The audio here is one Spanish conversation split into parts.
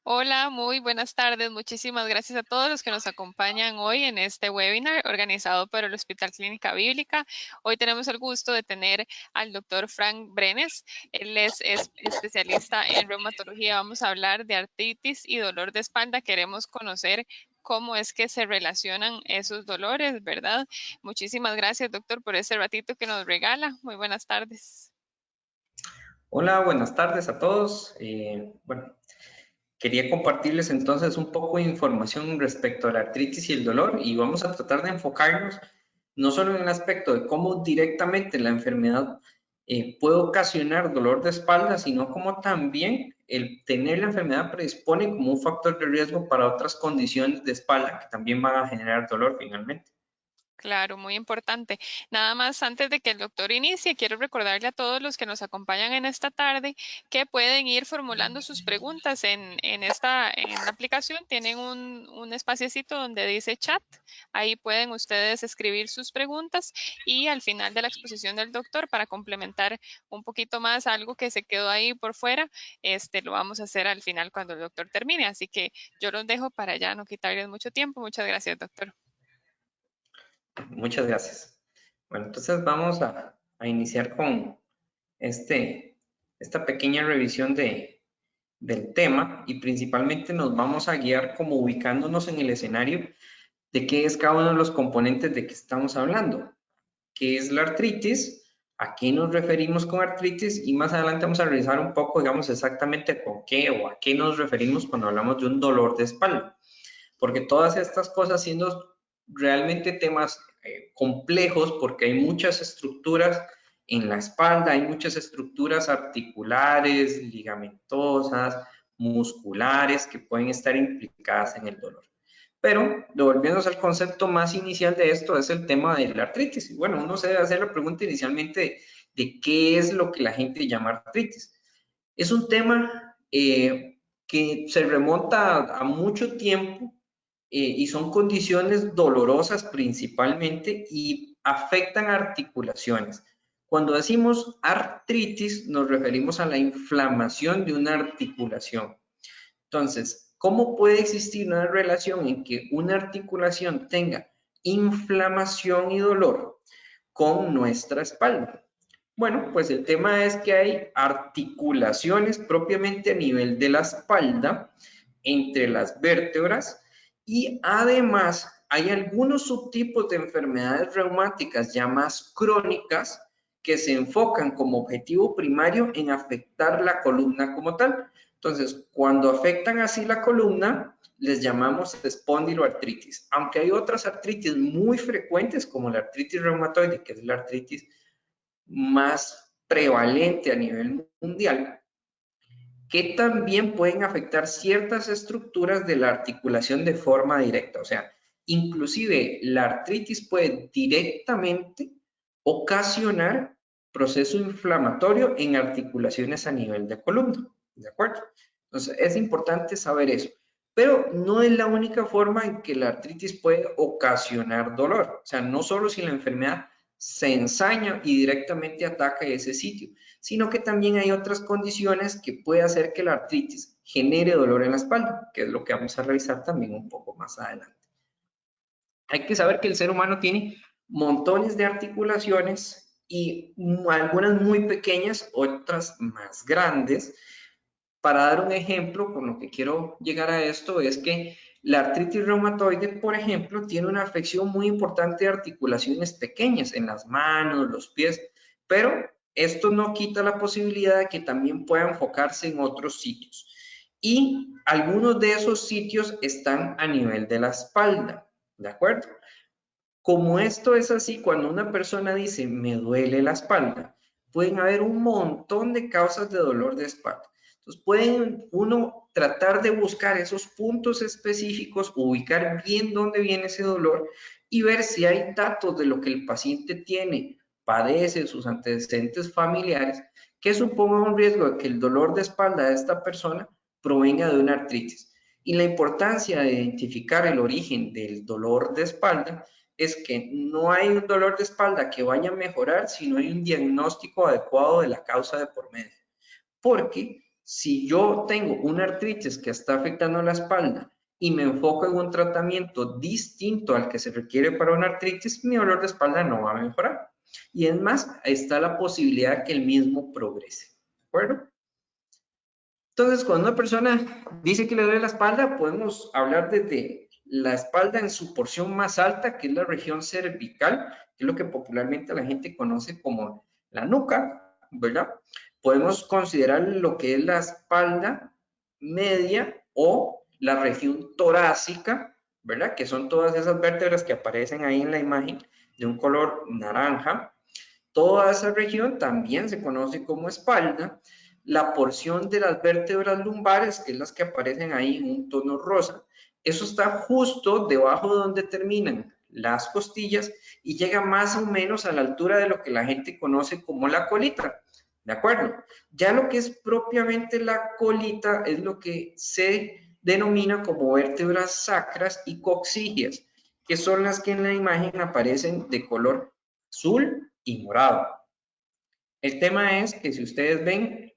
Hola, muy buenas tardes. Muchísimas gracias a todos los que nos acompañan hoy en este webinar organizado por el Hospital Clínica Bíblica. Hoy tenemos el gusto de tener al doctor Frank Brenes. Él es especialista en reumatología. Vamos a hablar de artritis y dolor de espalda. Queremos conocer cómo es que se relacionan esos dolores, ¿verdad? Muchísimas gracias, doctor, por ese ratito que nos regala. Muy buenas tardes. Hola, buenas tardes a todos. Quería compartirles entonces un poco de información respecto a la artritis y el dolor y vamos a tratar de enfocarnos no solo en el aspecto de cómo directamente la enfermedad puede ocasionar dolor de espalda, sino como también el tener la enfermedad predispone como un factor de riesgo para otras condiciones de espalda que también van a generar dolor finalmente. Claro, muy importante. Nada más antes de que el doctor inicie, quiero recordarle a todos los que nos acompañan en esta tarde que pueden ir formulando sus preguntas en la aplicación. Tienen un espaciecito donde dice chat. Ahí pueden ustedes escribir sus preguntas y al final de la exposición del doctor, para complementar un poquito más algo que se quedó ahí por fuera, lo vamos a hacer al final cuando el doctor termine. Así que yo los dejo para ya no quitarles mucho tiempo. Muchas gracias, doctor. Muchas gracias. Bueno, entonces vamos a iniciar con esta pequeña revisión del tema y principalmente nos vamos a guiar como ubicándonos en el escenario de qué es cada uno de los componentes de que estamos hablando, qué es la artritis, a qué nos referimos con artritis y más adelante vamos a revisar un poco, digamos, exactamente con qué o a qué nos referimos cuando hablamos de un dolor de espalda, porque todas estas cosas siendo realmente temas complejos porque hay muchas estructuras en la espalda, hay muchas estructuras articulares, ligamentosas, musculares que pueden estar implicadas en el dolor. Pero, devolviéndonos al concepto más inicial de esto, es el tema de la artritis. Y bueno, uno se debe hacer la pregunta inicialmente de qué es lo que la gente llama artritis. Es un tema que se remonta a mucho tiempo y son condiciones dolorosas principalmente y afectan articulaciones. Cuando decimos artritis, nos referimos a la inflamación de una articulación. Entonces, ¿cómo puede existir una relación en que una articulación tenga inflamación y dolor con nuestra espalda? Bueno, pues el tema es que hay articulaciones propiamente a nivel de la espalda, entre las vértebras, y además hay algunos subtipos de enfermedades reumáticas ya más crónicas que se enfocan como objetivo primario en afectar la columna como tal. Entonces, cuando afectan así la columna, les llamamos espondiloartritis. Aunque hay otras artritis muy frecuentes como la artritis reumatoide, que es la artritis más prevalente a nivel mundial, que también pueden afectar ciertas estructuras de la articulación de forma directa. O sea, inclusive la artritis puede directamente ocasionar proceso inflamatorio en articulaciones a nivel de columna. ¿De acuerdo? Entonces, es importante saber eso. Pero no es la única forma en que la artritis puede ocasionar dolor. O sea, no solo si la enfermedad se ensaña y directamente ataca ese sitio, sino que también hay otras condiciones que puede hacer que la artritis genere dolor en la espalda, que es lo que vamos a revisar también un poco más adelante. Hay que saber que el ser humano tiene montones de articulaciones y algunas muy pequeñas, otras más grandes. Para dar un ejemplo, con lo que quiero llegar a esto, es que la artritis reumatoide, por ejemplo, tiene una afección muy importante de articulaciones pequeñas en las manos, los pies, pero esto no quita la posibilidad de que también pueda enfocarse en otros sitios. Y algunos de esos sitios están a nivel de la espalda, ¿de acuerdo? Como esto es así, cuando una persona dice me duele la espalda, pueden haber un montón de causas de dolor de espalda. Entonces pueden uno tratar de buscar esos puntos específicos, ubicar bien dónde viene ese dolor y ver si hay datos de lo que el paciente tiene, padece, sus antecedentes familiares, que suponga un riesgo de que el dolor de espalda de esta persona provenga de una artritis. Y la importancia de identificar el origen del dolor de espalda es que no hay un dolor de espalda que vaya a mejorar si no hay un diagnóstico adecuado de la causa de por medio. Porque Si yo tengo una artritis que está afectando la espalda y me enfoco en un tratamiento distinto al que se requiere para una artritis, mi dolor de espalda no va a mejorar. Y es más, está la posibilidad que el mismo progrese. ¿De acuerdo? Entonces, cuando una persona dice que le duele la espalda, podemos hablar desde la espalda en su porción más alta, que es la región cervical, que es lo que popularmente la gente conoce como la nuca, ¿verdad? Podemos considerar lo que es la espalda media o la región torácica, ¿verdad? Que son todas esas vértebras que aparecen ahí en la imagen de un color naranja. Toda esa región también se conoce como espalda. La porción de las vértebras lumbares, que es las que aparecen ahí en un tono rosa, eso está justo debajo de donde terminan las costillas y llega más o menos a la altura de lo que la gente conoce como la colita. ¿De acuerdo? Ya lo que es propiamente la colita es lo que se denomina como vértebras sacras y coxígeas, que son las que en la imagen aparecen de color azul y morado. El tema es que si ustedes ven,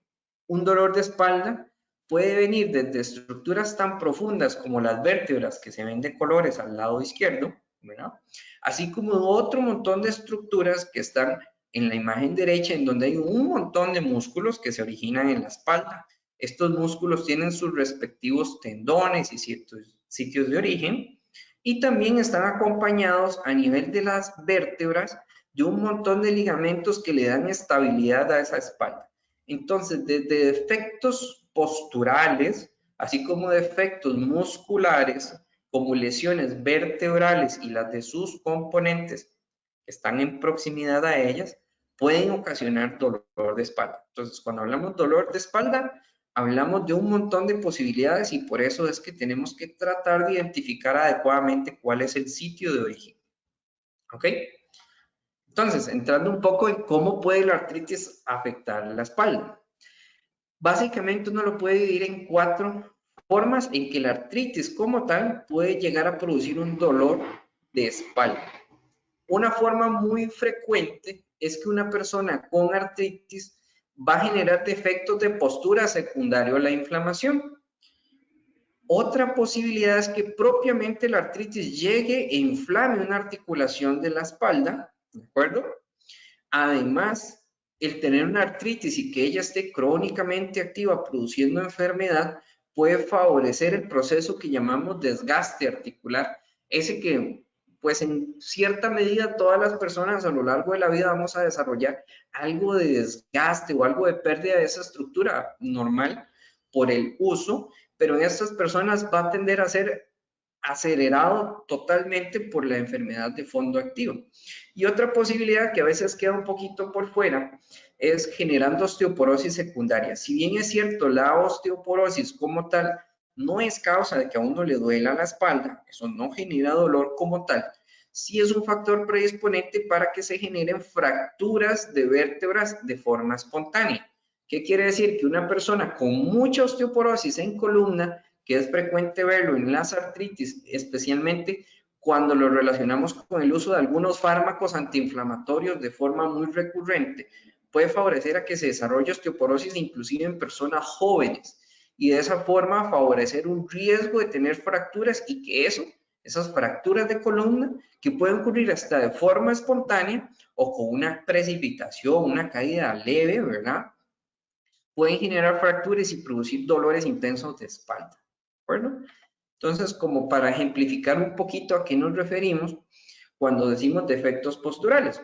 un dolor de espalda puede venir desde estructuras tan profundas como las vértebras que se ven de colores al lado izquierdo, ¿verdad? Así como otro montón de estructuras que están en la imagen derecha, en donde hay un montón de músculos que se originan en la espalda. Estos músculos tienen sus respectivos tendones y ciertos sitios de origen y también están acompañados a nivel de las vértebras de un montón de ligamentos que le dan estabilidad a esa espalda. Entonces, desde defectos posturales, así como defectos musculares, como lesiones vertebrales y las de sus componentes que están en proximidad a ellas, pueden ocasionar dolor de espalda. Entonces, cuando hablamos de dolor de espalda, hablamos de un montón de posibilidades y por eso es que tenemos que tratar de identificar adecuadamente cuál es el sitio de origen. ¿Ok? Entonces, entrando un poco en cómo puede la artritis afectar la espalda. Básicamente uno lo puede dividir en 4 formas en que la artritis como tal puede llegar a producir un dolor de espalda. Una forma muy frecuente es que una persona con artritis va a generar defectos de postura secundario a la inflamación. Otra posibilidad es que propiamente la artritis llegue e inflame una articulación de la espalda, ¿de acuerdo? Además, el tener una artritis y que ella esté crónicamente activa produciendo enfermedad puede favorecer el proceso que llamamos desgaste articular. Ese que, pues en cierta medida, todas las personas a lo largo de la vida vamos a desarrollar algo de desgaste o algo de pérdida de esa estructura normal por el uso, pero en estas personas va a tender a ser acelerado totalmente por la enfermedad de fondo activo. Y otra posibilidad que a veces queda un poquito por fuera es generando osteoporosis secundaria. Si bien es cierto, la osteoporosis como tal no es causa de que a uno le duela la espalda, eso no genera dolor como tal, sí es un factor predisponente para que se generen fracturas de vértebras de forma espontánea. ¿Qué quiere decir? Que una persona con mucha osteoporosis en columna, que es frecuente verlo en las artritis, especialmente cuando lo relacionamos con el uso de algunos fármacos antiinflamatorios de forma muy recurrente, puede favorecer a que se desarrolle osteoporosis inclusive en personas jóvenes y de esa forma favorecer un riesgo de tener fracturas y que esas fracturas de columna, que pueden ocurrir hasta de forma espontánea o con una precipitación, una caída leve, ¿verdad? Pueden generar fracturas y producir dolores intensos de espalda, ¿de acuerdo? Entonces, como para ejemplificar un poquito a qué nos referimos cuando decimos defectos posturales.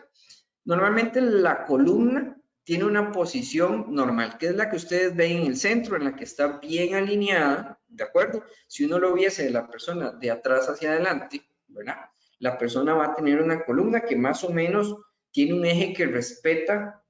Normalmente la columna tiene una posición normal, que es la que ustedes ven en el centro, en la que está bien alineada, ¿de acuerdo? Si uno lo viese de la persona de atrás hacia adelante, ¿verdad? La persona va a tener una columna que más o menos tiene un eje que respeta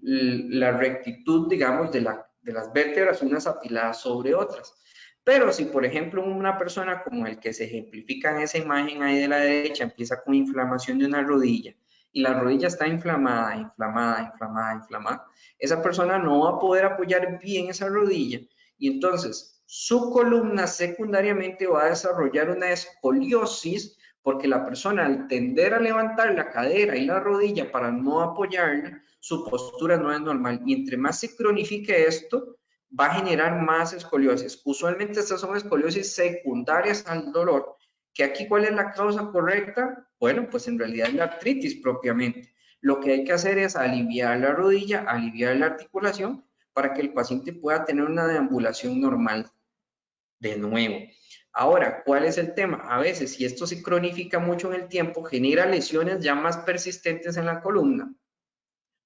la rectitud, digamos, de las vértebras unas apiladas sobre otras. Pero si, por ejemplo, una persona como el que se ejemplifica en esa imagen ahí de la derecha empieza con inflamación de una rodilla y la rodilla está inflamada, inflamada, inflamada, inflamada, esa persona no va a poder apoyar bien esa rodilla y entonces su columna secundariamente va a desarrollar una escoliosis porque la persona al tender a levantar la cadera y la rodilla para no apoyarla, su postura no es normal. Y entre más se cronifique esto, va a generar más escoliosis. Usualmente estas son escoliosis secundarias al dolor, que aquí ¿cuál es la causa correcta? Bueno, pues en realidad es la artritis propiamente. Lo que hay que hacer es aliviar la rodilla, aliviar la articulación, para que el paciente pueda tener una deambulación normal de nuevo. Ahora, ¿cuál es el tema? A veces, si esto se cronifica mucho en el tiempo, genera lesiones ya más persistentes en la columna.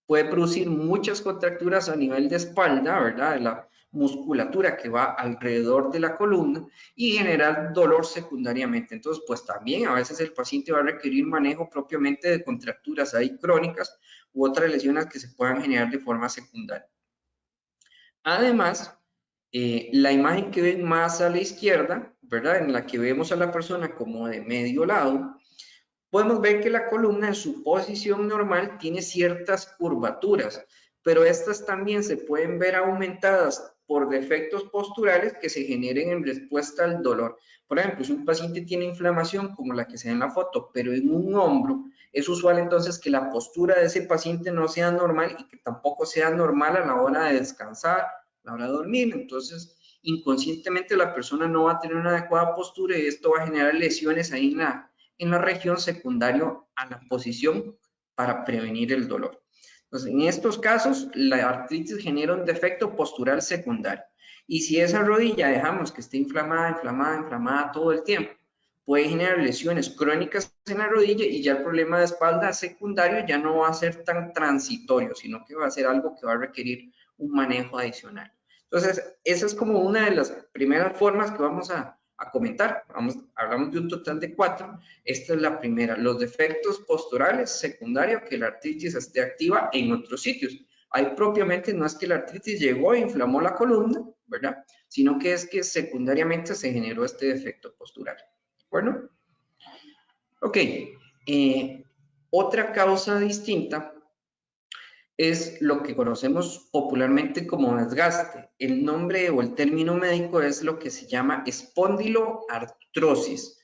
Puede producir muchas contracturas a nivel de espalda, ¿verdad? De la musculatura que va alrededor de la columna y generar dolor secundariamente. Entonces, pues también a veces el paciente va a requerir manejo propiamente de contracturas ahí crónicas u otras lesiones que se puedan generar de forma secundaria. Además, la imagen que ven más a la izquierda, ¿verdad? En la que vemos a la persona como de medio lado, podemos ver que la columna en su posición normal tiene ciertas curvaturas, pero estas también se pueden ver aumentadas por defectos posturales que se generen en respuesta al dolor. Por ejemplo, si un paciente tiene inflamación, como la que se ve en la foto, pero en un hombro, es usual entonces que la postura de ese paciente no sea normal y que tampoco sea normal a la hora de descansar, a la hora de dormir. Entonces, inconscientemente la persona no va a tener una adecuada postura y esto va a generar lesiones ahí en la región secundario a la posición para prevenir el dolor. Entonces, en estos casos, la artritis genera un defecto postural secundario. Y si esa rodilla dejamos que esté inflamada, inflamada, inflamada todo el tiempo, puede generar lesiones crónicas en la rodilla y ya el problema de espalda secundario ya no va a ser tan transitorio, sino que va a ser algo que va a requerir un manejo adicional. Entonces, esa es como una de las primeras formas que vamos a comentar. Hablamos de un total de 4. Esta es la primera, los defectos posturales secundarios que la artritis esté activa en otros sitios. Ahí propiamente no es que la artritis llegó e inflamó la columna, ¿verdad? Sino que es que secundariamente se generó este defecto postural. Bueno, ok. Otra causa distinta es lo que conocemos popularmente como desgaste. El nombre o el término médico es lo que se llama espondiloartrosis.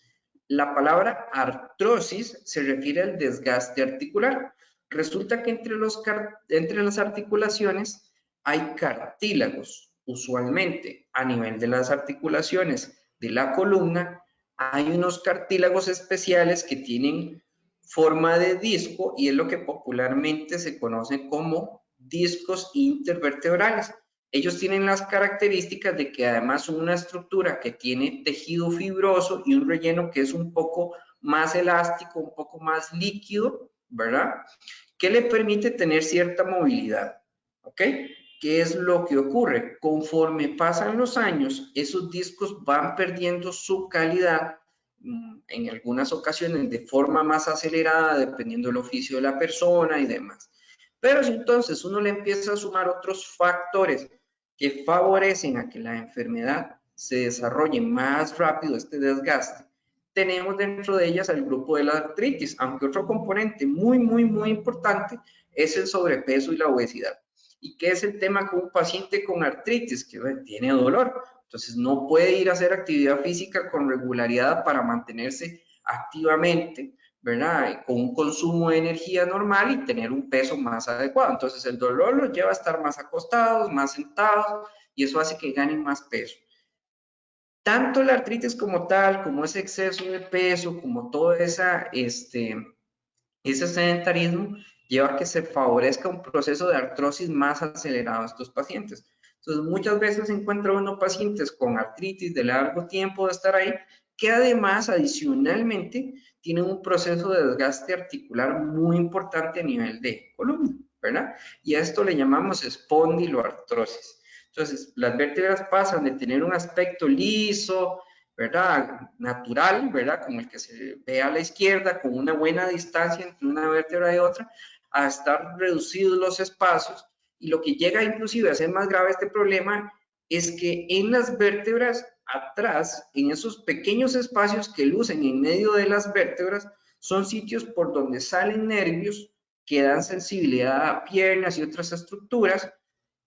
La palabra artrosis se refiere al desgaste articular. Resulta que entre las articulaciones hay cartílagos. Usualmente, a nivel de las articulaciones de la columna, hay unos cartílagos especiales que tienen forma de disco y es lo que popularmente se conoce como discos intervertebrales. Ellos tienen las características de que además son una estructura que tiene tejido fibroso y un relleno que es un poco más elástico, un poco más líquido, ¿verdad? Que le permite tener cierta movilidad, ¿ok? ¿Qué es lo que ocurre? Conforme pasan los años, esos discos van perdiendo su calidad, en algunas ocasiones de forma más acelerada, dependiendo del oficio de la persona y demás. Pero si entonces uno le empieza a sumar otros factores que favorecen a que la enfermedad se desarrolle más rápido, este desgaste, tenemos dentro de ellas el grupo de la artritis, aunque otro componente muy importante es el sobrepeso y la obesidad. ¿Y qué es el tema con un paciente con artritis? Que tiene dolor, entonces no puede ir a hacer actividad física con regularidad para mantenerse activamente, ¿verdad? Con un consumo de energía normal y tener un peso más adecuado. Entonces el dolor los lleva a estar más acostados, más sentados y eso hace que ganen más peso. Tanto la artritis como tal, como ese exceso de peso, como todo ese sedentarismo, lleva a que se favorezca un proceso de artrosis más acelerado en estos pacientes. Entonces, muchas veces se encuentra uno pacientes con artritis de largo tiempo de estar ahí, que además, adicionalmente, tienen un proceso de desgaste articular muy importante a nivel de columna, ¿verdad? Y a esto le llamamos espondiloartrosis. Entonces, las vértebras pasan de tener un aspecto liso, ¿verdad? Natural, ¿verdad? Como el que se ve a la izquierda, con una buena distancia entre una vértebra y otra, a estar reducidos los espacios. Y lo que llega inclusive a ser más grave este problema es que en las vértebras atrás, en esos pequeños espacios que lucen en medio de las vértebras, son sitios por donde salen nervios que dan sensibilidad a piernas y otras estructuras.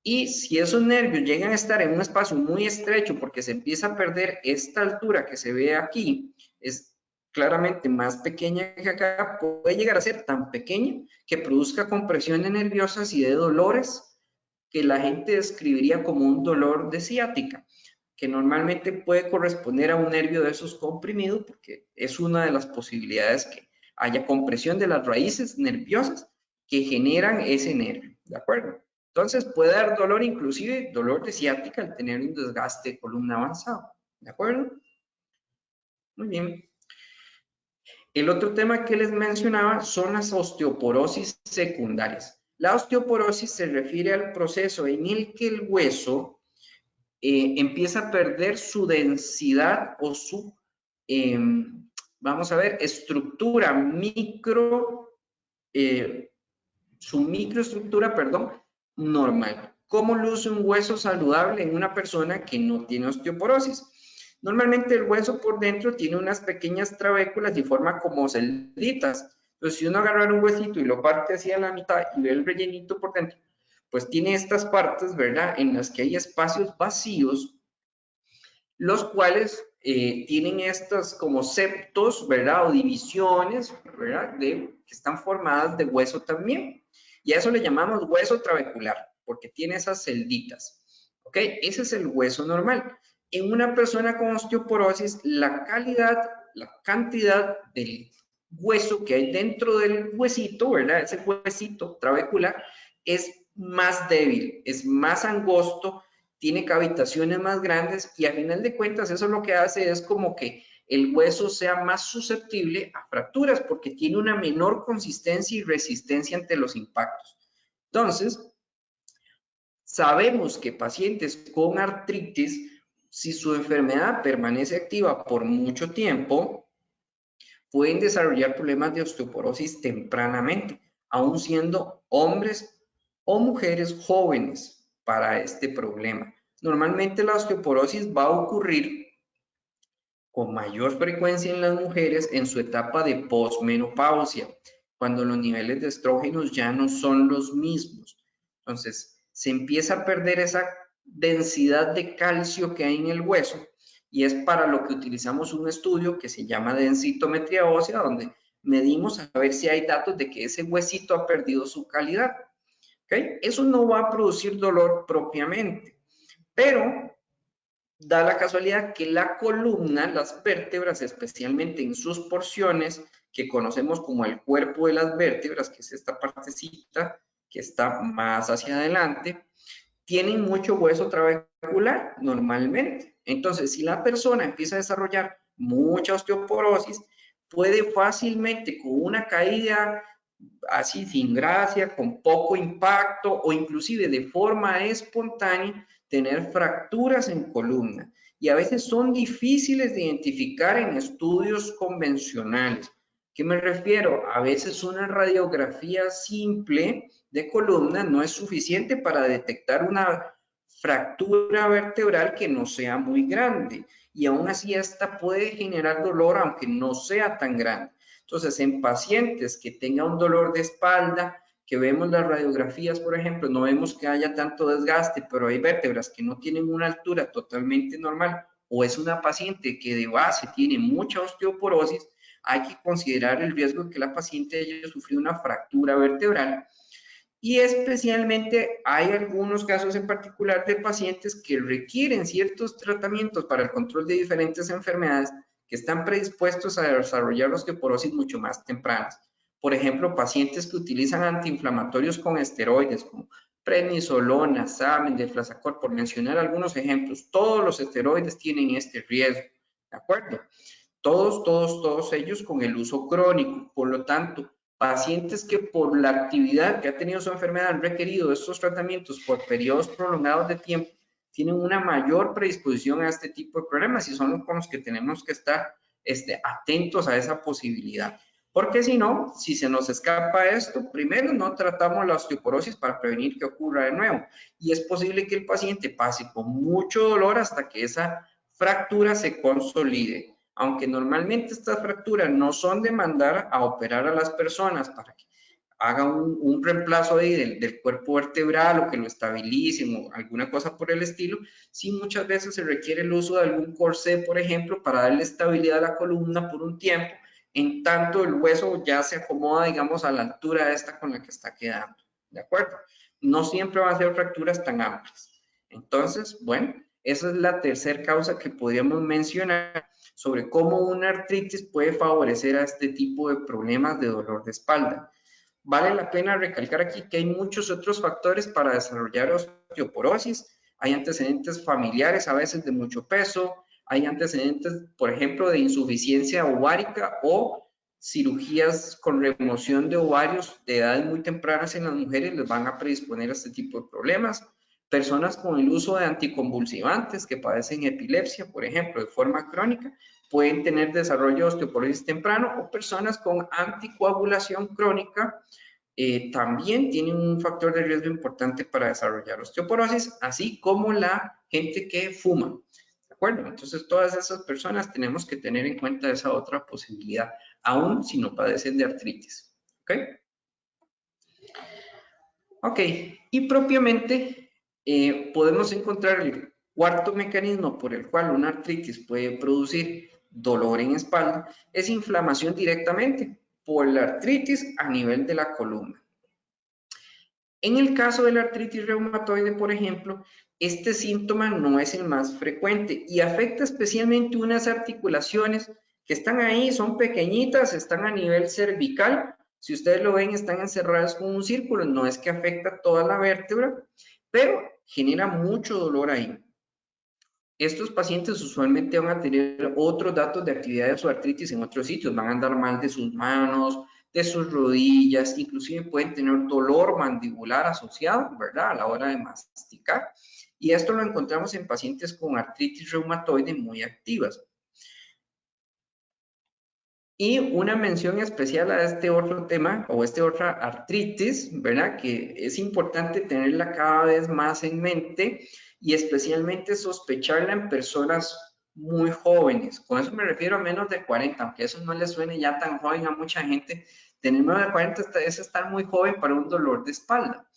Y si esos nervios llegan a estar en un espacio muy estrecho porque se empieza a perder esta altura que se ve aquí, es claramente más pequeña que acá, puede llegar a ser tan pequeña que produzca compresiones nerviosas y de dolores que la gente describiría como un dolor de ciática, que normalmente puede corresponder a un nervio de esos comprimidos, porque es una de las posibilidades que haya compresión de las raíces nerviosas que generan ese nervio, ¿de acuerdo? Entonces puede dar dolor, inclusive dolor de ciática al tener un desgaste de columna avanzado, ¿de acuerdo? Muy bien. El otro tema que les mencionaba son las osteoporosis secundarias. La osteoporosis se refiere al proceso en el que el hueso empieza a perder su densidad o su, eh, vamos a ver, estructura su microestructura, perdón, normal. ¿Cómo luce un hueso saludable en una persona que no tiene osteoporosis? Normalmente el hueso por dentro tiene unas pequeñas trabéculas y forma como celditas. Entonces, si uno agarra un huesito y lo parte hacia la mitad y ve el rellenito por dentro, pues tiene estas partes, ¿verdad? En las que hay espacios vacíos, los cuales tienen estas como septos, ¿verdad? O divisiones, ¿verdad? Que están formadas de hueso también. Y a eso le llamamos hueso trabecular, porque tiene esas celditas. ¿Ok? Ese es el hueso normal. En una persona con osteoporosis, la calidad, la cantidad del hueso que hay dentro del huesito, ¿verdad? Ese huesito trabecular es más débil, es más angosto, tiene cavitaciones más grandes y a final de cuentas eso lo que hace es como que el hueso sea más susceptible a fracturas porque tiene una menor consistencia y resistencia ante los impactos. Entonces, sabemos que pacientes con artritis, si su enfermedad permanece activa por mucho tiempo, pueden desarrollar problemas de osteoporosis tempranamente, aun siendo hombres o mujeres jóvenes para este problema. Normalmente la osteoporosis va a ocurrir con mayor frecuencia en las mujeres en su etapa de posmenopausia, cuando los niveles de estrógenos ya no son los mismos. Entonces, se empieza a perder esa densidad de calcio que hay en el hueso y es para lo que utilizamos un estudio que se llama densitometría ósea, donde medimos a ver si hay datos de que ese huesito ha perdido su calidad. ¿Okay? Eso no va a producir dolor propiamente, pero da la casualidad que la columna, las vértebras, especialmente en sus porciones, que conocemos como el cuerpo de las vértebras, que es esta partecita que está más hacia adelante, tienen mucho hueso trabecular normalmente. Entonces, si la persona empieza a desarrollar mucha osteoporosis, puede fácilmente con una caída así sin gracia, con poco impacto o inclusive de forma espontánea, tener fracturas en columna. Y a veces son difíciles de identificar en estudios convencionales. ¿Qué me refiero? A veces una radiografía simple de columna no es suficiente para detectar una fractura vertebral que no sea muy grande. Y aún así esta puede generar dolor aunque no sea tan grande. Entonces, en pacientes que tengan un dolor de espalda, que vemos las radiografías, por ejemplo, no vemos que haya tanto desgaste, pero hay vértebras que no tienen una altura totalmente normal, o es una paciente que de base tiene mucha osteoporosis, hay que considerar el riesgo de que la paciente haya sufrido una fractura vertebral. Y especialmente hay algunos casos en particular de pacientes que requieren ciertos tratamientos para el control de diferentes enfermedades que están predispuestos a desarrollar osteoporosis mucho más tempranas. Por ejemplo, pacientes que utilizan antiinflamatorios con esteroides como prednisolona, Xamen, deflazacort, por mencionar algunos ejemplos. Todos los esteroides tienen este riesgo, ¿de acuerdo? Todos ellos con el uso crónico. Por lo tanto, pacientes que por la actividad que ha tenido su enfermedad han requerido estos tratamientos por periodos prolongados de tiempo, tienen una mayor predisposición a este tipo de problemas y son con los que tenemos que estar atentos a esa posibilidad. Porque si no, si se nos escapa esto, primero no tratamos la osteoporosis para prevenir que ocurra de nuevo. Y es posible que el paciente pase con mucho dolor hasta que esa fractura se consolide. Aunque normalmente estas fracturas no son de mandar a operar a las personas para que haga un reemplazo ahí del cuerpo vertebral o que lo estabilicen o alguna cosa por el estilo, sí muchas veces se requiere el uso de algún corsé, por ejemplo, para darle estabilidad a la columna por un tiempo en tanto el hueso ya se acomoda, digamos, a la altura de esta con la que está quedando, ¿de acuerdo? No siempre van a ser fracturas tan amplias. Entonces, bueno, esa es la tercera causa que podríamos mencionar sobre cómo una artritis puede favorecer a este tipo de problemas de dolor de espalda. Vale la pena recalcar aquí que hay muchos otros factores para desarrollar osteoporosis. Hay antecedentes familiares, a veces de mucho peso, hay antecedentes, por ejemplo, de insuficiencia ovárica o cirugías con remoción de ovarios de edades muy tempranas en las mujeres les van a predisponer a este tipo de problemas. Personas con el uso de anticonvulsivantes que padecen epilepsia, por ejemplo, de forma crónica, pueden tener desarrollo de osteoporosis temprano, o personas con anticoagulación crónica también tienen un factor de riesgo importante para desarrollar osteoporosis, así como la gente que fuma. ¿De acuerdo? Entonces, todas esas personas tenemos que tener en cuenta esa otra posibilidad, aún si no padecen de artritis. ¿Ok? Ok, y propiamente podemos encontrar el cuarto mecanismo por el cual una artritis puede producir dolor en espalda, es inflamación directamente por la artritis a nivel de la columna. En el caso de la artritis reumatoide, por ejemplo, este síntoma no es el más frecuente y afecta especialmente unas articulaciones que están ahí, son pequeñitas, están a nivel cervical. Si ustedes lo ven, están encerradas con un círculo, no es que afecta toda la vértebra, pero genera mucho dolor ahí. Estos pacientes usualmente van a tener otros datos de actividad de su artritis en otros sitios, van a andar mal de sus manos, de sus rodillas, inclusive pueden tener dolor mandibular asociado, ¿verdad? A la hora de masticar. Y esto lo encontramos en pacientes con artritis reumatoide muy activas. Y una mención especial a este otro tema o esta otra artritis, ¿verdad? Que es importante tenerla cada vez más en mente y especialmente sospecharla en personas muy jóvenes. Con eso me refiero a menos de 40, aunque eso no le suene ya tan joven a mucha gente. Tener menos de 40 es estar muy joven para un dolor de espalda.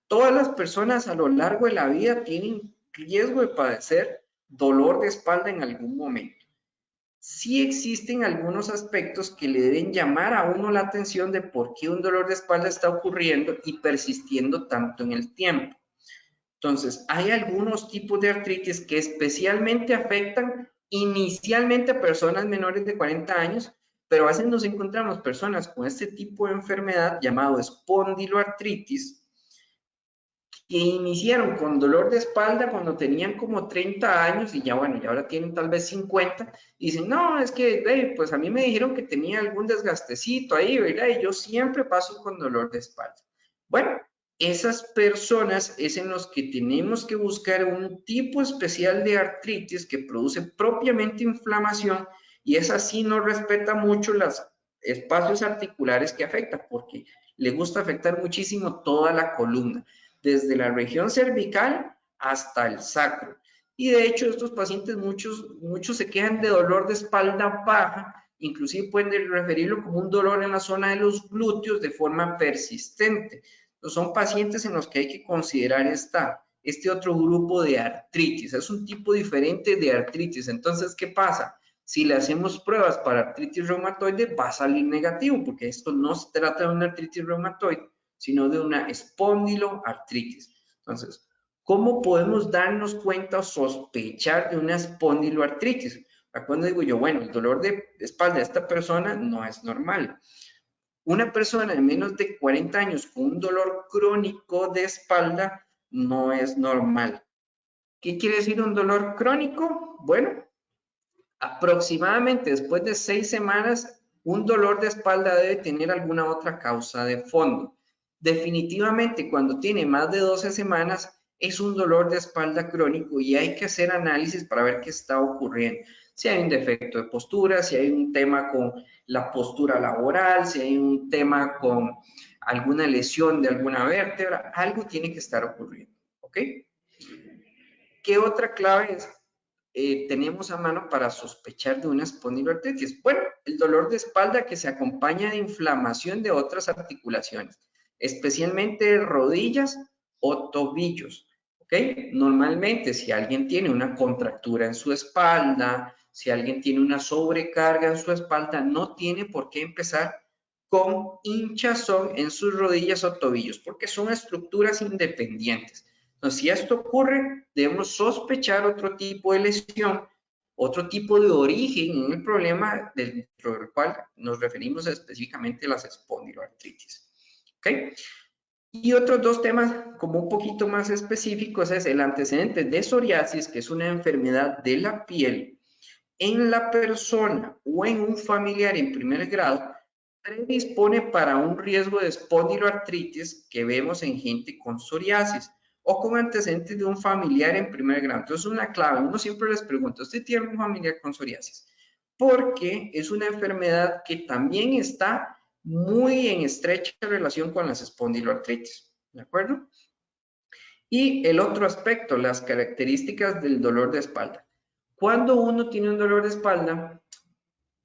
Todas las personas a lo largo de la vida tienen riesgo de padecer dolor de espalda en algún momento. Sí existen algunos aspectos que le deben llamar a uno la atención de por qué un dolor de espalda está ocurriendo y persistiendo tanto en el tiempo. Entonces, hay algunos tipos de artritis que especialmente afectan inicialmente a personas menores de 40 años, pero a veces nos encontramos personas con este tipo de enfermedad llamado espondiloartritis, que iniciaron con dolor de espalda cuando tenían como 30 años y ya bueno, y ahora tienen tal vez 50, y dicen, no, es que pues a mí me dijeron que tenía algún desgastecito ahí, ¿verdad? Y yo siempre paso con dolor de espalda. Bueno, esas personas es en los que tenemos que buscar un tipo especial de artritis que produce propiamente inflamación, y esa sí no respeta mucho los espacios articulares que afecta, porque le gusta afectar muchísimo toda la columna, desde la región cervical hasta el sacro. Y de hecho, estos pacientes, muchos se quejan de dolor de espalda baja, inclusive pueden referirlo como un dolor en la zona de los glúteos de forma persistente. Entonces, son pacientes en los que hay que considerar este otro grupo de artritis. Es un tipo diferente de artritis. Entonces, ¿qué pasa? Si le hacemos pruebas para artritis reumatoide, va a salir negativo, porque esto no se trata de una artritis reumatoide, sino de una espondiloartritis. Entonces, ¿cómo podemos darnos cuenta o sospechar de una espondiloartritis? Cuando digo yo, bueno, el dolor de espalda de esta persona no es normal. Una persona de menos de 40 años con un dolor crónico de espalda no es normal. ¿Qué quiere decir un dolor crónico? Bueno, aproximadamente después de 6 semanas, un dolor de espalda debe tener alguna otra causa de fondo. Definitivamente, cuando tiene más de 12 semanas, es un dolor de espalda crónico y hay que hacer análisis para ver qué está ocurriendo. Si hay un defecto de postura, si hay un tema con la postura laboral, si hay un tema con alguna lesión de alguna vértebra, algo tiene que estar ocurriendo. ¿Ok? ¿Qué otra clave tenemos a mano para sospechar de una espondiloartritis? Bueno, el dolor de espalda que se acompaña de inflamación de otras articulaciones, especialmente rodillas o tobillos. ¿Ok? Normalmente, si alguien tiene una contractura en su espalda, Si alguien tiene una sobrecarga en su espalda, no tiene por qué empezar con hinchazón en sus rodillas o tobillos, porque son estructuras independientes. Entonces, si esto ocurre, debemos sospechar otro tipo de lesión, otro tipo de origen en el problema dentro del cual nos referimos específicamente a las espondiloartritis. ¿Ok? Y otros dos temas como un poquito más específicos es el antecedente de psoriasis, que es una enfermedad de la piel en la persona o en un familiar en primer grado, predispone para un riesgo de espondiloartritis que vemos en gente con psoriasis o con antecedentes de un familiar en primer grado. Entonces, una clave, uno siempre les pregunta, ¿usted tiene un familiar con psoriasis? Porque es una enfermedad que también está muy en estrecha relación con las espondiloartritis, ¿de acuerdo? Y el otro aspecto, las características del dolor de espalda. Cuando uno tiene un dolor de espalda,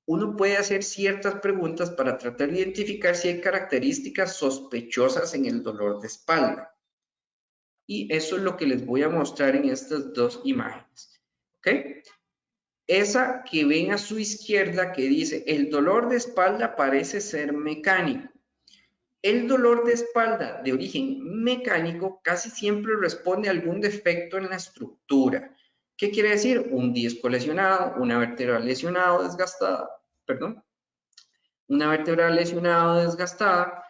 uno puede hacer ciertas preguntas para tratar de identificar si hay características sospechosas en el dolor de espalda. Y eso es lo que les voy a mostrar en estas dos imágenes. ¿Ok? Esa que ven a su izquierda que dice, el dolor de espalda parece ser mecánico. El dolor de espalda de origen mecánico casi siempre responde a algún defecto en la estructura. ¿Qué quiere decir? Un disco lesionado, una vértebra lesionada o desgastada, perdón, una vértebra lesionada o desgastada,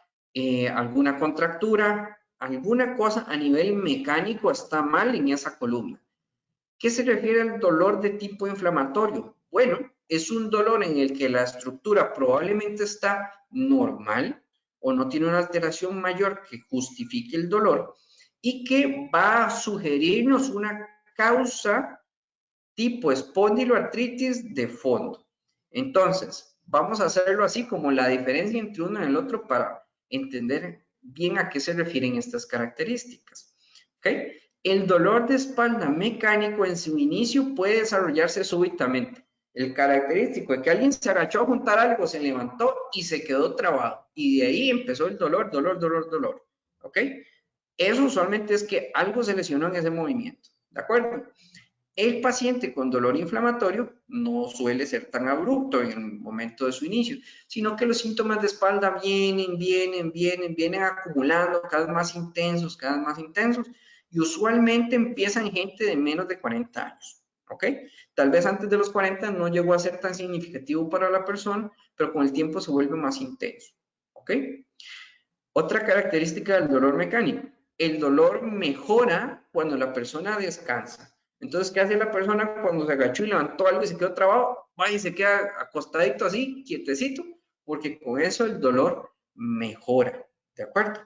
alguna contractura, alguna cosa a nivel mecánico está mal en esa columna. ¿Qué se refiere al dolor de tipo inflamatorio? Bueno, es un dolor en el que la estructura probablemente está normal o no tiene una alteración mayor que justifique el dolor y que va a sugerirnos una causa tipo espondiloartritis de fondo. Entonces, vamos a hacerlo así como la diferencia entre uno y el otro para entender bien a qué se refieren estas características. ¿Ok? El dolor de espalda mecánico en su inicio puede desarrollarse súbitamente. El característico es que alguien se agachó a juntar algo, se levantó y se quedó trabado. Y de ahí empezó el dolor, dolor, dolor, dolor. ¿Ok? Eso usualmente es que algo se lesionó en ese movimiento. ¿De acuerdo? El paciente con dolor inflamatorio no suele ser tan abrupto en el momento de su inicio, sino que los síntomas de espalda vienen acumulando cada vez más intensos, y usualmente empiezan en gente de menos de 40 años, ¿ok? Tal vez antes de los 40 no llegó a ser tan significativo para la persona, pero con el tiempo se vuelve más intenso, ¿ok? Otra característica del dolor mecánico, el dolor mejora cuando la persona descansa. Entonces, ¿qué hace la persona cuando se agachó y levantó algo y se quedó trabado? Va y se queda acostadito así, quietecito, porque con eso el dolor mejora, ¿de acuerdo?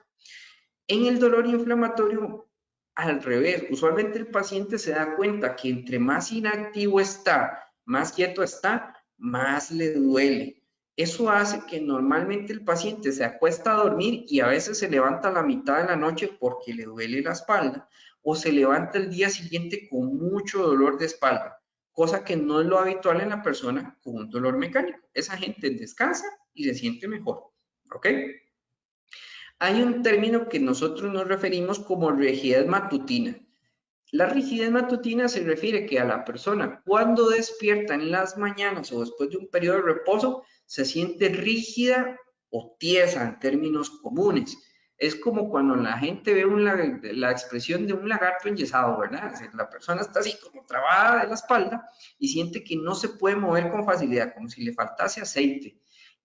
En el dolor inflamatorio, al revés, usualmente el paciente se da cuenta que entre más inactivo está, más quieto está, más le duele. Eso hace que normalmente el paciente se acuesta a dormir y a veces se levanta a la mitad de la noche porque le duele la espalda o se levanta el día siguiente con mucho dolor de espalda, cosa que no es lo habitual en la persona con un dolor mecánico. Esa gente descansa y se siente mejor. ¿Ok? Hay un término que nosotros nos referimos como rigidez matutina. La rigidez matutina se refiere que a la persona cuando despierta en las mañanas o después de un periodo de reposo se siente rígida o tiesa en términos comunes. Es como cuando la gente ve la expresión de un lagarto enyesado, ¿verdad? La persona está así como trabada de la espalda y siente que no se puede mover con facilidad, como si le faltase aceite.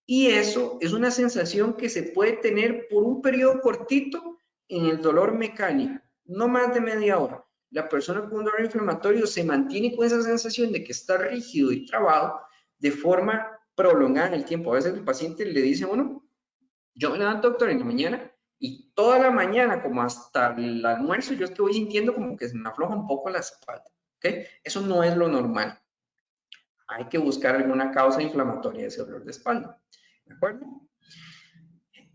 Y eso es una sensación que se puede tener por un periodo cortito en el dolor mecánico, no más de media hora. La persona con un dolor inflamatorio se mantiene con esa sensación de que está rígido y trabado de forma prolongada en el tiempo. A veces el paciente le dice, bueno, yo me levanto, doctor, en la mañana y toda la mañana, como hasta el almuerzo, yo estoy sintiendo como que se me afloja un poco la espalda. ¿Okay? Eso no es lo normal. Hay que buscar alguna causa inflamatoria de ese dolor de espalda. ¿De acuerdo?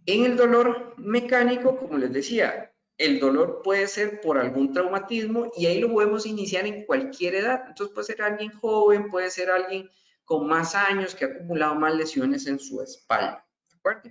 En el dolor mecánico, como les decía, el dolor puede ser por algún traumatismo y ahí lo podemos iniciar en cualquier edad. Entonces puede ser alguien joven, puede ser alguien con más años que ha acumulado más lesiones en su espalda. ¿De acuerdo?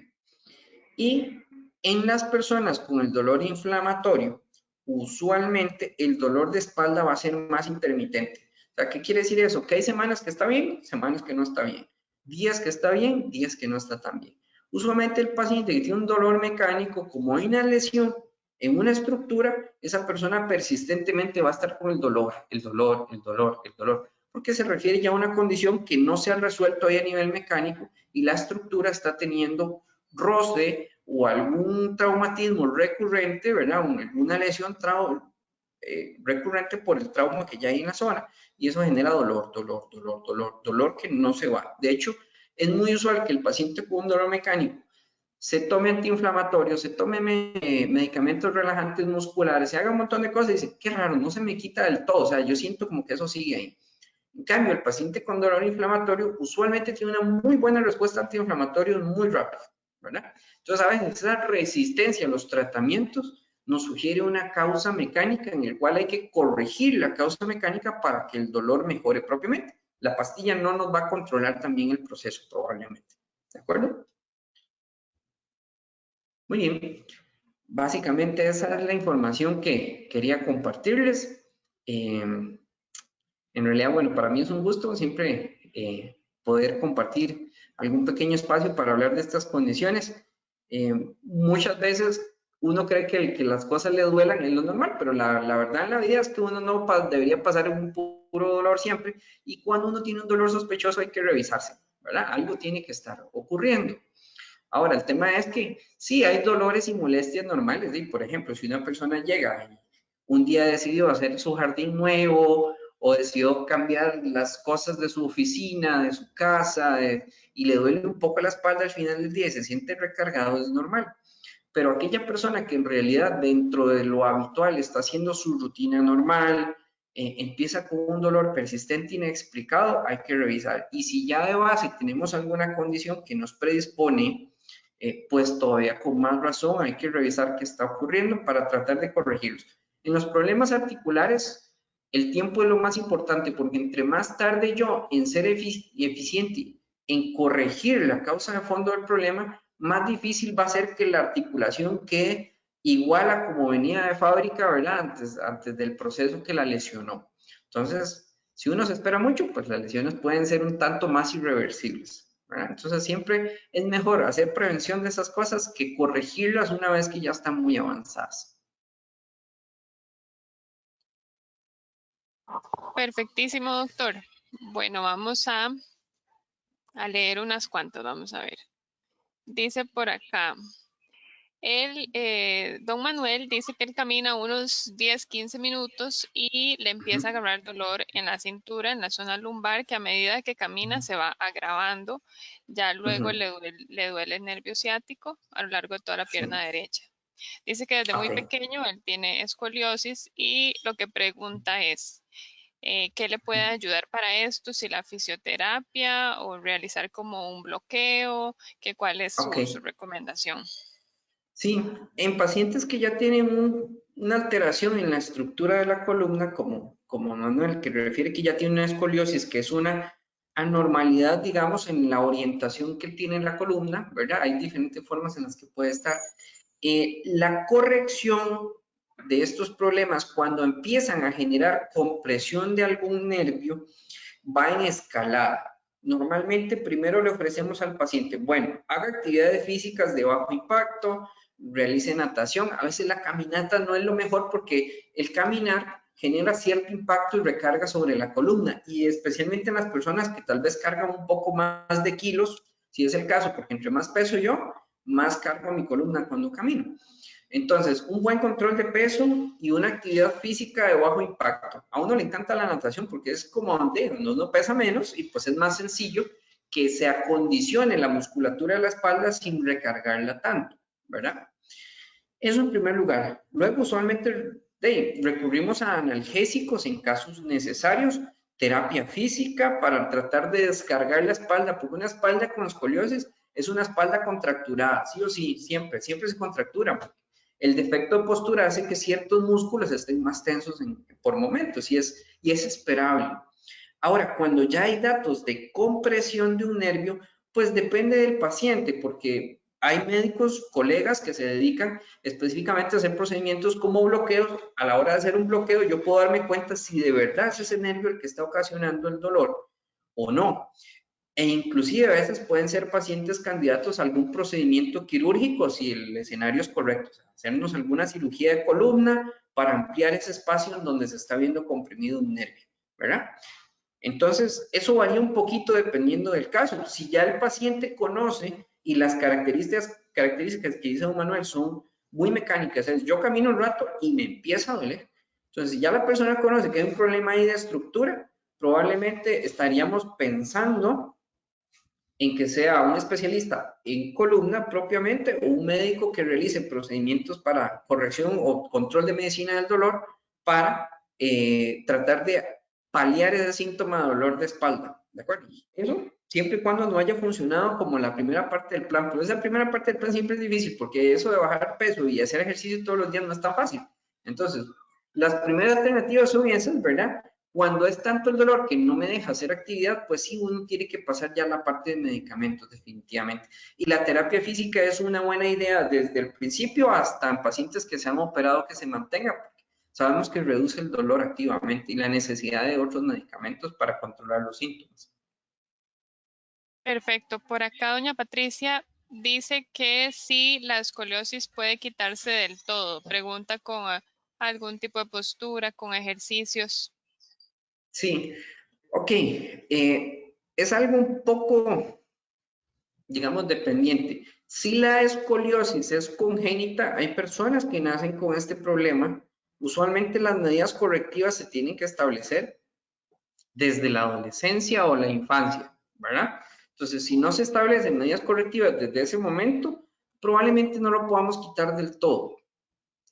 Y en las personas con el dolor inflamatorio, usualmente el dolor de espalda va a ser más intermitente. sea, ¿qué quiere decir eso? Que hay semanas que está bien, semanas que no está bien. Días que está bien, días que no está tan bien. Usualmente el paciente que tiene un dolor mecánico, como hay una lesión en una estructura, esa persona persistentemente va a estar con el dolor, el dolor, el dolor, el dolor, porque se refiere ya a una condición que no se ha resuelto ahí a nivel mecánico y la estructura está teniendo roce o algún traumatismo recurrente, ¿verdad? Una lesión recurrente por el trauma que ya hay en la zona y eso genera dolor, dolor, dolor, dolor, dolor que no se va. De hecho, es muy usual que el paciente con un dolor mecánico se tome antiinflamatorios, se tome medicamentos relajantes musculares, se haga un montón de cosas y dice, qué raro, no se me quita del todo, o sea, yo siento como que eso sigue ahí. En cambio, el paciente con dolor inflamatorio usualmente tiene una muy buena respuesta antiinflamatoria muy rápida, ¿verdad? Entonces, a veces esa resistencia a los tratamientos nos sugiere una causa mecánica en el cual hay que corregir la causa mecánica para que el dolor mejore propiamente. La pastilla no nos va a controlar también el proceso probablemente, ¿de acuerdo? Muy bien, básicamente esa es la información que quería compartirles. En realidad, bueno, para mí es un gusto siempre poder compartir algún pequeño espacio para hablar de estas condiciones. Muchas veces uno cree que las cosas le duelan, es lo normal, pero la verdad en la vida es que uno no debería pasar un puro dolor siempre y cuando uno tiene un dolor sospechoso hay que revisarse, ¿verdad? Algo tiene que estar ocurriendo. Ahora, el tema es que sí, hay dolores y molestias normales. ¿Sí? Por ejemplo, si una persona llega y un día decidió hacer su jardín nuevo o decidió cambiar las cosas de su oficina, de su casa, y le duele un poco la espalda al final del día y se siente recargado, es normal. Pero aquella persona que en realidad dentro de lo habitual está haciendo su rutina normal, empieza con un dolor persistente inexplicado, hay que revisar. Y si ya de base tenemos alguna condición que nos predispone, pues todavía con más razón hay que revisar qué está ocurriendo para tratar de corregirlos. En los problemas articulares, el tiempo es lo más importante porque entre más tarde yo en ser eficiente en corregir la causa de fondo del problema, más difícil va a ser que la articulación quede igual a como venía de fábrica, ¿verdad? Antes del proceso que la lesionó. Entonces, si uno se espera mucho, pues las lesiones pueden ser un tanto más irreversibles. ¿Verdad? Entonces siempre es mejor hacer prevención de esas cosas que corregirlas una vez que ya están muy avanzadas. Perfectísimo, doctor. Bueno, vamos a leer unas cuantas, vamos a ver. Dice por acá, don Manuel dice que él camina unos 10, 15 minutos y le empieza a agarrar dolor en la cintura, en la zona lumbar, que a medida que camina se va agravando. Ya luego le duele el nervio ciático a lo largo de toda la pierna Sí. derecha. Dice que desde muy Ok. pequeño él tiene escoliosis y lo que pregunta es, ¿qué le puede ayudar para esto? Si la fisioterapia o realizar como un bloqueo, ¿cuál es Ok. su recomendación? Sí, en pacientes que ya tienen una alteración en la estructura de la columna, como Manuel, que refiere que ya tiene una escoliosis, que es una anormalidad, digamos, en la orientación que tiene la columna, ¿verdad? Hay diferentes formas en las que puede estar. La corrección de estos problemas, cuando empiezan a generar compresión de algún nervio, va en escalada. Normalmente primero le ofrecemos al paciente, bueno, haga actividades físicas de bajo impacto, realice natación. A veces la caminata no es lo mejor porque el caminar genera cierto impacto y recarga sobre la columna y especialmente en las personas que tal vez cargan un poco más de kilos, si es el caso, porque entre más peso yo, más cargo mi columna cuando camino. Entonces, un buen control de peso y una actividad física de bajo impacto. A uno le encanta la natación porque es como donde uno pesa menos y pues es más sencillo que se acondicione la musculatura de la espalda sin recargarla tanto, ¿verdad? Eso en primer lugar. Luego, usualmente recurrimos a analgésicos en casos necesarios, terapia física para tratar de descargar la espalda, porque una espalda con escoliosis es una espalda contracturada, sí o sí, siempre, siempre se contractura. El defecto de postura hace que ciertos músculos estén más tensos por momentos y es esperable. Ahora, cuando ya hay datos de compresión de un nervio, pues depende del paciente, porque hay médicos, colegas que se dedican específicamente a hacer procedimientos como bloqueos. A la hora de hacer un bloqueo, yo puedo darme cuenta si de verdad es ese nervio el que está ocasionando el dolor o no. E inclusive a veces pueden ser pacientes candidatos a algún procedimiento quirúrgico si el escenario es correcto. O sea, hacernos alguna cirugía de columna para ampliar ese espacio en donde se está viendo comprimido un nervio, ¿verdad? Entonces, eso varía un poquito dependiendo del caso. Si ya el paciente conoce y las características que dice don Manuel son muy mecánicas, es yo camino un rato y me empieza a doler. Entonces, si ya la persona conoce que hay un problema ahí de estructura, probablemente estaríamos pensando en que sea un especialista en columna propiamente o un médico que realice procedimientos para corrección o control de medicina del dolor para tratar de paliar ese síntoma de dolor de espalda, ¿de acuerdo? Eso siempre y cuando no haya funcionado como la primera parte del plan, pero esa primera parte del plan siempre es difícil porque eso de bajar peso y hacer ejercicio todos los días no es tan fácil. Entonces, las primeras alternativas son esas, ¿verdad? Cuando es tanto el dolor que no me deja hacer actividad, pues sí, uno tiene que pasar ya a la parte de medicamentos, definitivamente. Y la terapia física es una buena idea desde el principio hasta en pacientes que se han operado que se mantenga, porque sabemos que reduce el dolor activamente y la necesidad de otros medicamentos para controlar los síntomas. Perfecto. Por acá, doña Patricia dice que si la escoliosis puede quitarse del todo. Pregunta con algún tipo de postura, con ejercicios. Sí, ok. Es algo un poco, digamos, dependiente. Si la escoliosis es congénita, hay personas que nacen con este problema. Usualmente las medidas correctivas se tienen que establecer desde la adolescencia o la infancia, ¿verdad? Entonces, si no se establecen medidas correctivas desde ese momento, probablemente no lo podamos quitar del todo,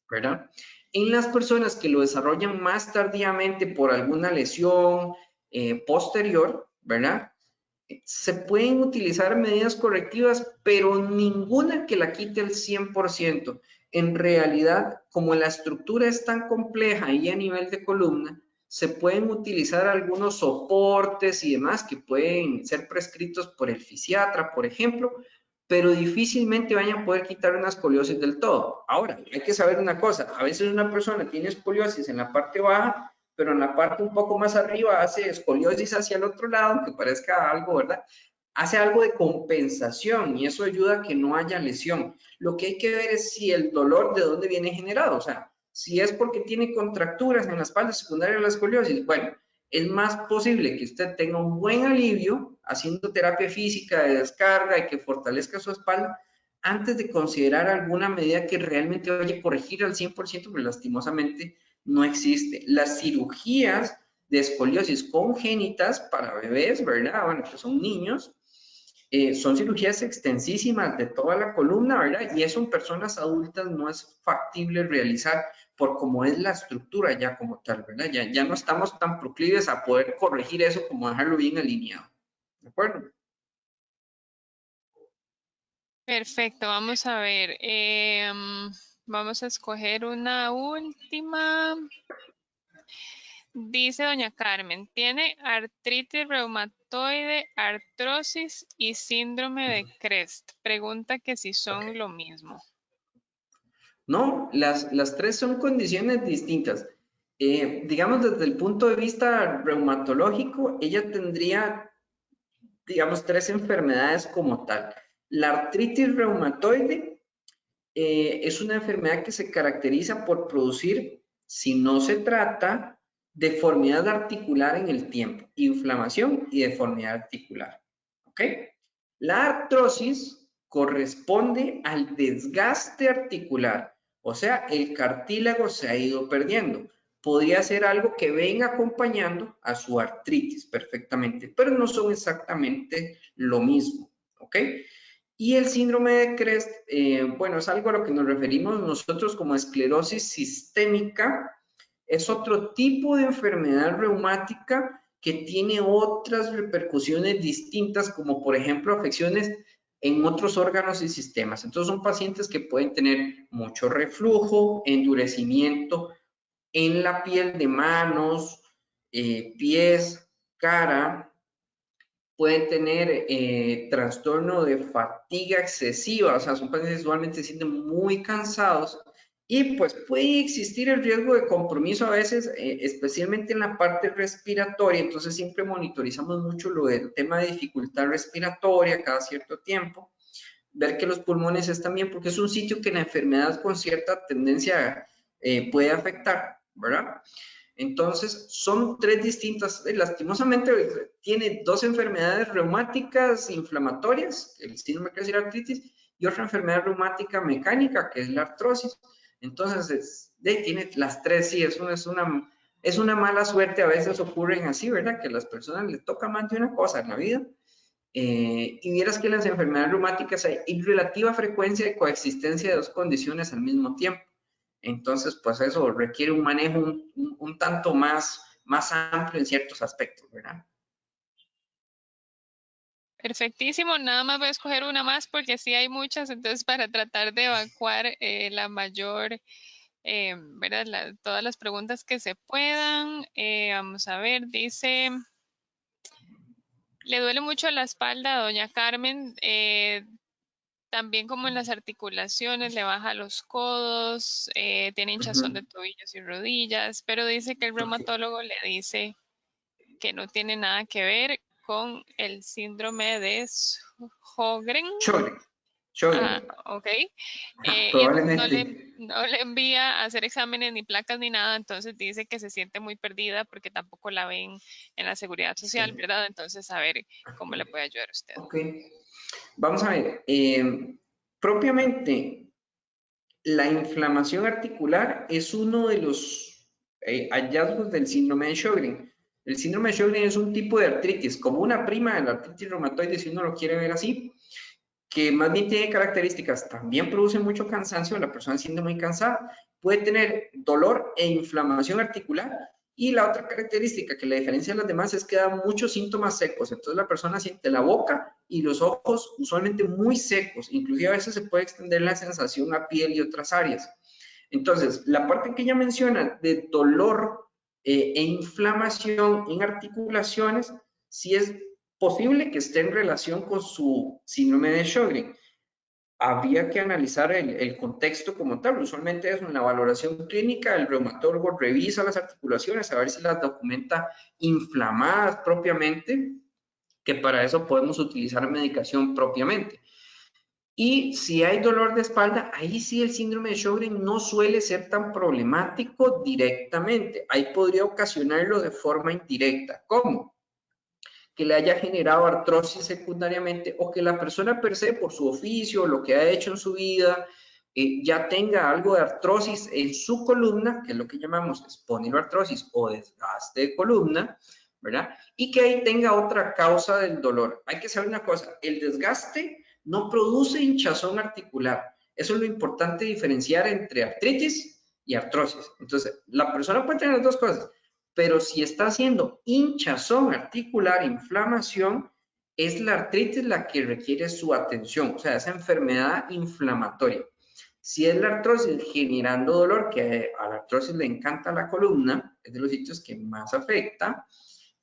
¿verdad? En las personas que lo desarrollan más tardíamente por alguna lesión posterior, ¿verdad? Se pueden utilizar medidas correctivas, pero ninguna que la quite al 100%. En realidad, como la estructura es tan compleja y a nivel de columna, se pueden utilizar algunos soportes y demás que pueden ser prescritos por el fisiatra, por ejemplo, pero difícilmente vayan a poder quitar una escoliosis del todo. Ahora, hay que saber una cosa, a veces una persona tiene escoliosis en la parte baja, pero en la parte un poco más arriba hace escoliosis hacia el otro lado, aunque parezca algo, ¿verdad? Hace algo de compensación y eso ayuda a que no haya lesión. Lo que hay que ver es si el dolor de dónde viene generado, o sea, si es porque tiene contracturas en la espalda secundaria de la escoliosis, bueno, es más posible que usted tenga un buen alivio haciendo terapia física de descarga y que fortalezca su espalda antes de considerar alguna medida que realmente vaya a corregir al 100%, pero lastimosamente no existe. Las cirugías de escoliosis congénitas para bebés, ¿verdad? Bueno, que son niños, son cirugías extensísimas de toda la columna, ¿verdad? Y eso en personas adultas no es factible realizar por cómo es la estructura ya como tal, ¿verdad? Ya no estamos tan proclives a poder corregir eso como dejarlo bien alineado, ¿de acuerdo? Perfecto, vamos a ver. Vamos a escoger una última. Dice doña Carmen, tiene artritis reumatoide, artrosis y síndrome de Crest. Pregunta que si Ok. son lo mismo. No, las tres son condiciones distintas. Digamos, desde el punto de vista reumatológico, ella tendría, digamos, tres enfermedades como tal. La artritis reumatoide es una enfermedad que se caracteriza por producir, si no se trata, deformidad articular en el tiempo, inflamación y deformidad articular. ¿Ok? La artrosis corresponde al desgaste articular, o sea, el cartílago se ha ido perdiendo. Podría ser algo que venga acompañando a su artritis perfectamente, pero no son exactamente lo mismo. ¿Ok? Y el síndrome de Crest, bueno, es algo a lo que nos referimos nosotros como esclerosis sistémica. Es otro tipo de enfermedad reumática que tiene otras repercusiones distintas, como por ejemplo afecciones en otros órganos y sistemas. Entonces son pacientes que pueden tener mucho reflujo, endurecimiento en la piel de manos, pies, cara, pueden tener trastorno de fatiga excesiva, o sea, son pacientes que usualmente se sienten muy cansados y pues puede existir el riesgo de compromiso a veces, especialmente en la parte respiratoria, entonces siempre monitorizamos mucho lo del tema de dificultad respiratoria cada cierto tiempo, ver que los pulmones están bien, porque es un sitio que la enfermedad con cierta tendencia puede afectar, ¿verdad? Entonces, son tres distintas, lastimosamente tiene dos enfermedades reumáticas inflamatorias, el síndrome de artritis, y otra enfermedad reumática mecánica, que es la artrosis. Entonces, tiene las tres, sí, es una mala suerte, a veces ocurren así, ¿verdad? Que a las personas les toca más de una cosa en la vida. Y vieras que las enfermedades reumáticas hay relativa frecuencia de coexistencia de dos condiciones al mismo tiempo. Entonces, pues eso requiere un manejo un tanto más amplio en ciertos aspectos, ¿verdad? Perfectísimo, nada más voy a escoger una más porque sí hay muchas, entonces para tratar de evacuar la mayor, ¿verdad? Todas las preguntas que se puedan. Vamos a ver, dice, le duele mucho la espalda a doña Carmen, también como en las articulaciones, le baja los codos, tiene hinchazón de Ujú. tobillos y rodillas, pero dice que el Ok. reumatólogo le dice que no tiene nada que ver con el síndrome de Sjögren. Sjögren. Ah, Sjögren. ok. Y entonces Probablemente. no le envía a hacer exámenes ni placas ni nada, entonces dice que se siente muy perdida porque tampoco la ven en la seguridad social, Sí. ¿verdad? Entonces, a ver cómo le puede ayudar a usted. Ok. Vamos a ver. Propiamente, la inflamación articular es uno de los hallazgos del síndrome de Sjögren. El síndrome de Sjögren es un tipo de artritis, como una prima de la artritis reumatoide, si uno lo quiere ver así, que más bien tiene características, también produce mucho cansancio, la persona se siente muy cansada, puede tener dolor e inflamación articular, y la otra característica que la diferencia de las demás es que da muchos síntomas secos, entonces la persona siente la boca y los ojos usualmente muy secos, inclusive a veces se puede extender la sensación a piel y otras áreas. Entonces, la parte que ella menciona de dolor e inflamación en articulaciones, sí es posible que esté en relación con su síndrome de Sjögren. Habría que analizar el contexto como tal. Usualmente es una valoración clínica, el reumatólogo revisa las articulaciones a ver si las documenta inflamadas propiamente, que para eso podemos utilizar medicación propiamente. Y si hay dolor de espalda, ahí sí el síndrome de Sjögren no suele ser tan problemático directamente. Ahí podría ocasionarlo de forma indirecta. ¿Cómo? Que le haya generado artrosis secundariamente o que la persona per se, por su oficio, lo que ha hecho en su vida, ya tenga algo de artrosis en su columna, que es lo que llamamos espondiloartrosis o desgaste de columna, ¿verdad? Y que ahí tenga otra causa del dolor. Hay que saber una cosa, el desgaste no produce hinchazón articular. Eso es lo importante diferenciar entre artritis y artrosis. Entonces, la persona puede tener las dos cosas, pero si está haciendo hinchazón articular, inflamación, es la artritis la que requiere su atención, o sea, esa enfermedad inflamatoria. Si es la artrosis generando dolor, que a la artrosis le encanta la columna, es de los sitios que más afecta,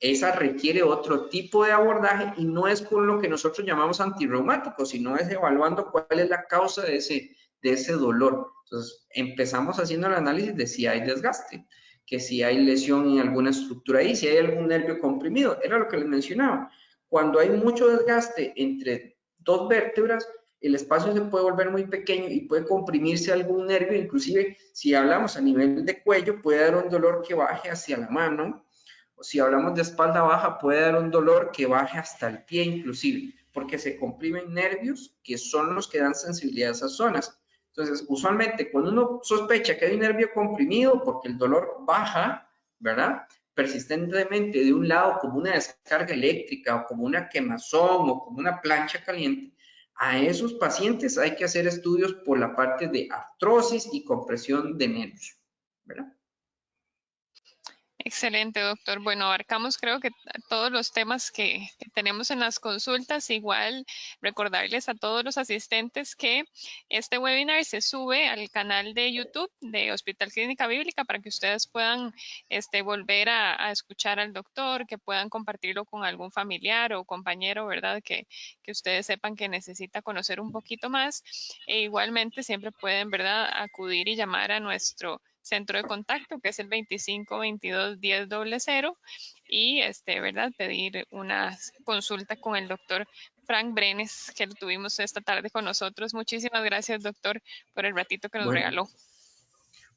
esa requiere otro tipo de abordaje y no es con lo que nosotros llamamos antirreumático, sino es evaluando cuál es la causa de ese dolor. Entonces, empezamos haciendo el análisis de si hay desgaste, que si hay lesión en alguna estructura ahí, si hay algún nervio comprimido, era lo que les mencionaba. Cuando hay mucho desgaste entre dos vértebras, el espacio se puede volver muy pequeño y puede comprimirse algún nervio, inclusive si hablamos a nivel de cuello, puede dar un dolor que baje hacia la mano, o si hablamos de espalda baja, puede dar un dolor que baje hasta el pie inclusive, porque se comprimen nervios que son los que dan sensibilidad a esas zonas. Entonces, usualmente cuando uno sospecha que hay un nervio comprimido porque el dolor baja, ¿verdad? Persistentemente de un lado como una descarga eléctrica o como una quemazón o como una plancha caliente, a esos pacientes hay que hacer estudios por la parte de artrosis y compresión de nervios, ¿verdad? Excelente, doctor. Bueno, abarcamos creo que todos los temas que tenemos en las consultas. Igual recordarles a todos los asistentes que este webinar se sube al canal de YouTube de Hospital Clínica Bíblica para que ustedes puedan volver a escuchar al doctor, que puedan compartirlo con algún familiar o compañero, ¿verdad? Que ustedes sepan que necesita conocer un poquito más. E igualmente siempre pueden, ¿verdad?, acudir y llamar a nuestro centro de contacto, que es el 25 22 10 00, y ¿verdad? Pedir una consulta con el doctor Frank Brenes, que lo tuvimos esta tarde con nosotros. Muchísimas gracias, doctor, por el ratito que nos Bueno, regaló.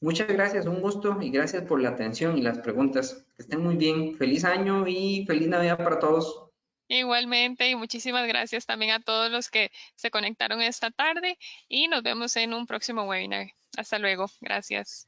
muchas gracias, un gusto y gracias por la atención y las preguntas. Que estén muy bien. Feliz año y feliz Navidad para todos. Igualmente, y muchísimas gracias también a todos los que se conectaron esta tarde y nos vemos en un próximo webinar. Hasta luego. Gracias.